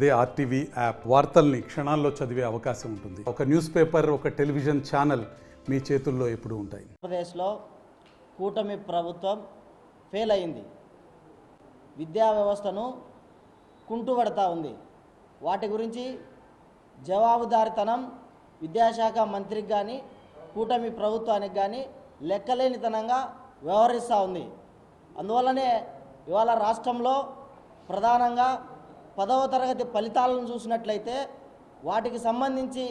అదే RTV app వార్తల్ని క్షణాల్లో చదివే అవకాశం ఉంటుంది. ఒక న్యూస్ పేపర్, ఒక టెలివిజన్ ఛానల్ మీ చేతుల్లో ఎప్పుడూ ఉంటాయి. ఆంధ్రప్రదేశ్లో కూటమి ప్రభుత్వం ఫెయిల్ అయింది. విద్యా వ్యవస్థను కుంటుపడతా ఉంది. వాటి గురించి జవాబుదారితనం విద్యాశాఖ మంత్రికి కానీ కూటమి ప్రభుత్వానికి కానీ లెక్కలేనితనంగా వ్యవహరిస్తూ ఉంది. అందువల్లనే ఇవాళ రాష్ట్రంలో ప్రధానంగా 10వ తరగతి ఫలితాలను చూసినట్లయితే వాటికి సంబంధించి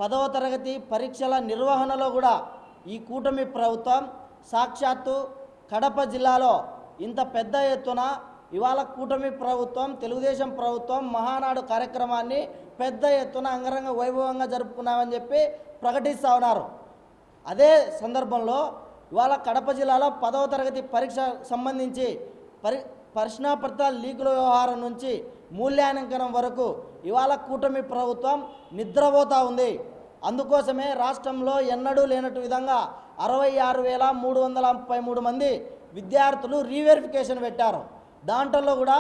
10వ తరగతి పరీక్షల నిర్వహణలో కూడా ఈ కూటమి ప్రభుత్వం సాక్షాత్తు కడప జిల్లాలో ఇంత పెద్ద ఎత్తున ఇవాళ కూటమి ప్రభుత్వం తెలుగుదేశం ప్రభుత్వం మహానాడు కార్యక్రమాన్ని పెద్ద ఎత్తున అంగరంగ వైభవంగా జరుపుకున్నామని చెప్పి ప్రకటిస్తూ ఉన్నారు. అదే సందర్భంలో ఇవాళ కడప జిల్లాలో 10వ తరగతి పరీక్ష సంబంధించి ప్రశ్నాపత్రాల లీకుల వ్యవహారం నుంచి మూల్యాంకనం వరకు ఇవాళ కూటమి ప్రభుత్వం నిద్రపోతూ ఉంది. అందుకోసమే రాష్ట్రంలో ఎన్నడూ లేనట్టు విధంగా 66,333 మంది విద్యార్థులు రీవెరిఫికేషన్ పెట్టారు. దాంట్లో కూడా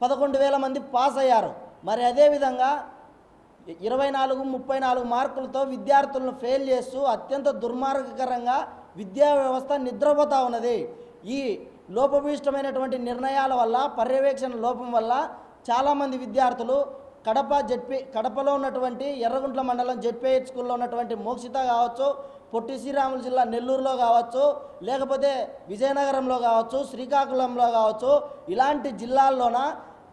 11,000 మంది పాస్ అయ్యారు. మరి అదేవిధంగా 24-34 మార్కులతో విద్యార్థులను ఫెయిల్ చేస్తూ అత్యంత దుర్మార్గకరంగా విద్యా వ్యవస్థ నిద్రపోతూ ఉన్నది. ఈ లోపభూయిష్టమైనటువంటి నిర్ణయాల వల్ల, పర్యవేక్షణ లోపం వల్ల చాలామంది విద్యార్థులు కడపలో ఉన్నటువంటి ఎర్రగుంట్ల మండలం జెడ్పీహెచ్ స్కూల్లో ఉన్నటువంటి మోక్షిత కావచ్చు, పొట్టి శ్రీరాములు జిల్లా నెల్లూరులో కావచ్చు, లేకపోతే విజయనగరంలో కావచ్చు, శ్రీకాకుళంలో కావచ్చు, ఇలాంటి జిల్లాల్లోన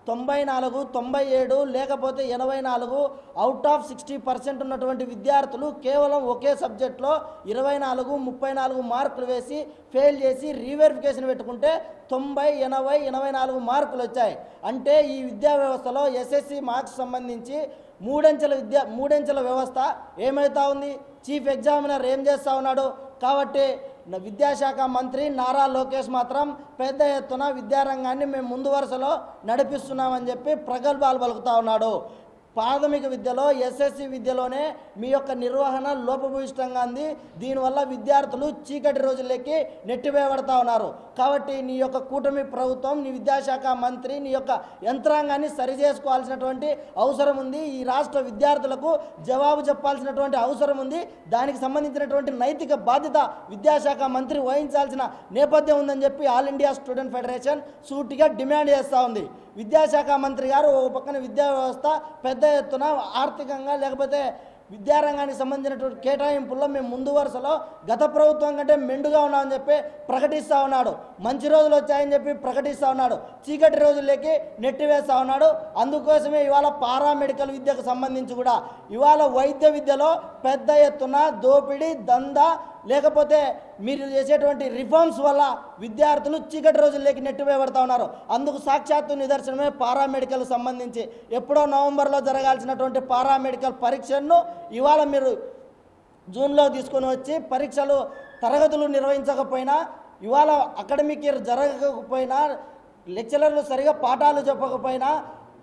94, 97 లేకపోతే 84 అవుట్ ఆఫ్ 60% ఉన్నటువంటి విద్యార్థులు కేవలం ఒకే సబ్జెక్ట్లో 24, 34 మార్కులు వేసి ఫెయిల్ చేసి రీవెరిఫికేషన్ పెట్టుకుంటే 90, 80, 84 మార్కులు వచ్చాయి. అంటే ఈ విద్యా వ్యవస్థలో ఎస్ఎస్సి మార్క్స్ సంబంధించి మూడంచెల వ్యవస్థ ఏమవుతా ఉంది? చీఫ్ ఎగ్జామినర్ ఏం చేస్తూ ఉన్నాడు? కాబట్టి విద్యాశాఖ మంత్రి నారా లోకేష్ మాత్రం పెద్ద ఎత్తున విద్యారంగాన్ని మేము ముందు వరుసలో నడిపిస్తున్నామని చెప్పి ప్రగల్భాలు పలుకుతూ ఉన్నాడు. ప్రాథమిక విద్యలో ఎస్ఎస్సి విద్యలోనే మీ యొక్క నిర్వహణ లోపభూయిష్టంగా ఉంది. దీనివల్ల విద్యార్థులు చీకటి రోజుల్లోకి నెట్టివేయబడతా ఉన్నారు. కాబట్టి నీ యొక్క కూటమి ప్రభుత్వం, నీ విద్యాశాఖ మంత్రి, నీ యొక్క యంత్రాంగాన్ని సరిచేసుకోవాల్సినటువంటి అవసరం ఉంది. ఈ రాష్ట్ర విద్యార్థులకు జవాబు చెప్పాల్సినటువంటి అవసరం ఉంది. దానికి సంబంధించినటువంటి నైతిక బాధ్యత విద్యాశాఖ మంత్రి వహించాల్సిన నేపథ్యం ఉందని చెప్పి ఆల్ ఇండియా స్టూడెంట్ ఫెడరేషన్ సూటిగా డిమాండ్ చేస్తూ ఉంది. విద్యాశాఖ మంత్రి గారు ఒక పక్కన విద్యా వ్యవస్థ పెద్ద ఎత్తున ఆర్థికంగా లేకపోతే విద్యారంగానికి సంబంధించినటువంటి కేటాయింపుల్లో మేము ముందు వరుసలో గత ప్రభుత్వం కంటే మెండుగా ఉన్నామని చెప్పి ప్రకటిస్తూ ఉన్నాడు. మంచి రోజులు వచ్చాయని చెప్పి ప్రకటిస్తూ ఉన్నాడు. చీకటి రోజుల్లోకి నెట్టివేస్తూ ఉన్నాడు. అందుకోసమే ఇవాళ పారామెడికల్ విద్యకు సంబంధించి కూడా ఇవాళ వైద్య విద్యలో పెద్ద ఎత్తున దోపిడీ, దందా, లేకపోతే మీరు చేసేటువంటి రిఫార్మ్స్ వల్ల విద్యార్థులు చీకటి రోజుల్లోకి నెట్టివేయబడతా ఉన్నారు. అందుకు సాక్షాత్తు నిదర్శనమే పారామెడికల్ సంబంధించి ఎప్పుడో నవంబర్లో జరగాల్సినటువంటి పారామెడికల్ పరీక్షను ఇవాళ మీరు జూన్లో తీసుకొని వచ్చి పరీక్షలు తరగతులు నిర్వహించకపోయినా, ఇవాళ అకాడమిక్ ఇయర్ జరగకపోయినా, లెక్చరర్లు సరిగా పాఠాలు చెప్పకపోయినా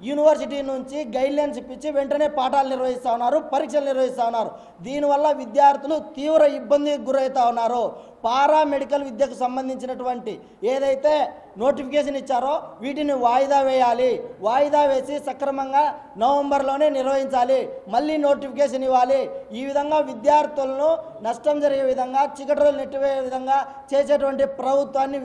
యూనివర్సిటీ నుంచి గైడ్లైన్స్ ఇప్పించి వెంటనే పాఠాలు నిర్వహిస్తూ ఉన్నారు, పరీక్షలు నిర్వహిస్తూ ఉన్నారు. దీనివల్ల విద్యార్థులు తీవ్ర ఇబ్బందికి గురవుతూ ఉన్నారు. పారామెడికల్ విద్యకు సంబంధించినటువంటి ఏదైతే నోటిఫికేషన్ ఇచ్చారో వీటిని వాయిదా వేయాలి. వాయిదా వేసి సక్రమంగా నవంబర్లోనే నిర్వహించాలి. మళ్ళీ నోటిఫికేషన్ ఇవ్వాలి. ఈ విధంగా విద్యార్థులను నష్టం జరిగే విధంగా, చీకటి రోజులు నెట్టివేసే విధంగా చేసేటువంటి ప్రభుత్వాన్ని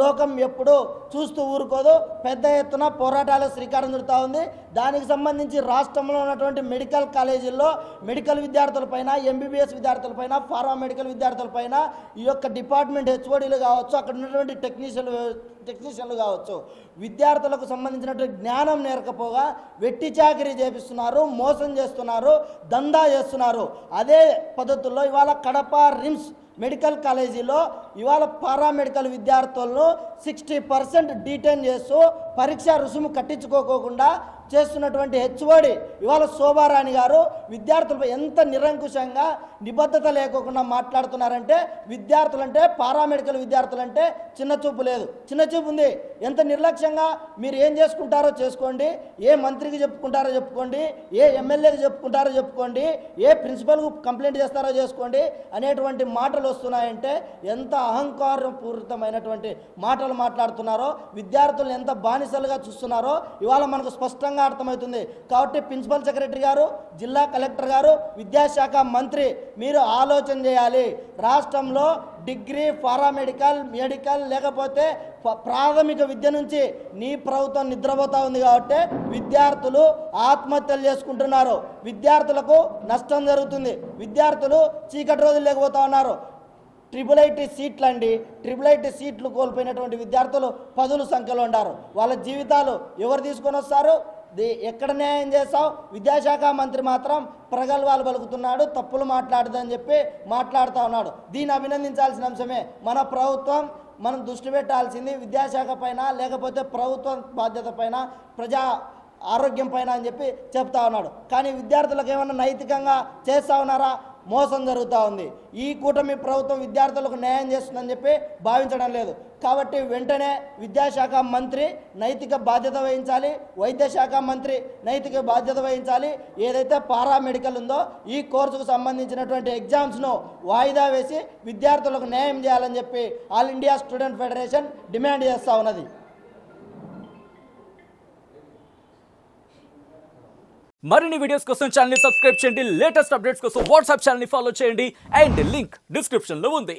లోకం ఎప్పుడు చూస్తూ ఊరుకోదు. పెద్ద ఎత్తున పోరాటాలు శ్రీకారం చుడుతూ ఉంది. దానికి సంబంధించి రాష్ట్రంలో ఉన్నటువంటి మెడికల్ కాలేజీల్లో మెడికల్ విద్యార్థులపైన, ఎంబీబీఎస్ విద్యార్థులపైన, పారామెడికల్ విద్యార్థులపైన ఈ యొక్క డిపార్ట్మెంట్ హెచ్ఓడీలు కావచ్చు, అక్కడ ఉన్నటువంటి టెక్నీషియన్లు కావచ్చు, విద్యార్థులకు సంబంధించినటువంటి జ్ఞానం నేర్కపోగా వెట్టి చాకిరీ చేపిస్తున్నారు, మోసం చేస్తున్నారు, దందా చేస్తున్నారు. అదే పద్ధతుల్లో ఇవాళ కడప రిమ్స్ మెడికల్ కాలేజీలో ఇవాళ పారామెడికల్ విద్యార్థులను 60% డీటైన్ చేస్తూ పరీక్ష రుసుము కట్టించుకోకుండా చేస్తున్నటువంటి హెచ్ఓడి ఇవాళ శోభారాణి గారు విద్యార్థులపై ఎంత నిరంకుశంగా, నిబద్ధత లేకోకుండా మాట్లాడుతున్నారంటే, విద్యార్థులంటే, పారామెడికల్ విద్యార్థులంటే చిన్నచూపు లేదు, చిన్నచూపు ఉంది. ఎంత నిర్లక్ష్యంగా మీరు ఏం చేసుకుంటారో చేసుకోండి, ఏ మంత్రికి చెప్పుకుంటారో చెప్పుకోండి, ఏ ఎమ్మెల్యేకి చెప్పుకుంటారో చెప్పుకోండి, ఏ ప్రిన్సిపల్కు కంప్లైంట్ చేస్తారో చేసుకోండి అనేటువంటి మాటలు వస్తున్నాయంటే ఎంత అహంకారపూరితమైనటువంటి మాటలు మాట్లాడుతున్నారో, విద్యార్థులను ఎంత బానిస బానిసలుగా చూస్తున్నారో ఇవాళ మనకు స్పష్టంగా అర్థమవుతుంది. కాబట్టి ప్రిన్సిపల్ సెక్రటరీ గారు, జిల్లా కలెక్టర్ గారు, విద్యాశాఖ మంత్రి మీరు ఆలోచన చేయాలి. రాష్ట్రంలో డిగ్రీ, పారామెడికల్, మెడికల్ లేకపోతే ప్రాథమిక విద్య నుంచి నీ ప్రభుత్వం నిద్రపోతూ ఉంది కాబట్టి విద్యార్థులు ఆత్మహత్యలు చేసుకుంటున్నారు, విద్యార్థులకు నష్టం జరుగుతుంది, విద్యార్థులు చీకటి రోజులు లేకపోతా ఉన్నారు. IIIT సీట్లు అండి, IIIT సీట్లు కోల్పోయినటువంటి విద్యార్థులు పదుల సంఖ్యలో ఉన్నారు. వాళ్ళ జీవితాలు ఎవరు తీసుకొని వస్తారు? ఎక్కడ న్యాయం చేస్తావు? విద్యాశాఖ మంత్రి మాత్రం ప్రగల్భాలు పలుకుతున్నాడు, తప్పులు మాట్లాడదని చెప్పి మాట్లాడుతూ ఉన్నాడు. దీన్ని అభినందించాల్సిన అంశమే. మన ప్రభుత్వం మనం దృష్టి పెట్టాల్సింది విద్యాశాఖ పైన, లేకపోతే ప్రభుత్వం బాధ్యత పైన, ప్రజా ఆరోగ్యం పైన అని చెప్పి చెప్తా ఉన్నాడు. కానీ విద్యార్థులకు ఏమన్నా నైతికంగా చేస్తూ ఉన్నారా? మోసం జరుగుతూ ఉంది. ఈ కూటమి ప్రభుత్వం విద్యార్థులకు న్యాయం చేస్తుందని చెప్పి భావించడం లేదు. కాబట్టి వెంటనే విద్యాశాఖ మంత్రి నైతిక బాధ్యత వహించాలి, వైద్య శాఖ మంత్రి నైతిక బాధ్యత వహించాలి. ఏదైతే పారామెడికల్ ఉందో ఈ కోర్సుకు సంబంధించినటువంటి ఎగ్జామ్స్ను వాయిదా వేసి విద్యార్థులకు న్యాయం చేయాలని చెప్పి all India student federation demand చేస్తూ ఉన్నది. మరిన్ని వీడియోస్ కోసం ఛానల్ ని సబ్స్క్రైబ్ చేయండి. లేటెస్ట్ అప్డేట్స్ కోసం వాట్సాప్ ఛానల్ ని ఫాలో చేయండి. అండ్ లింక్ డిస్క్రిప్షన్ లో ఉంది.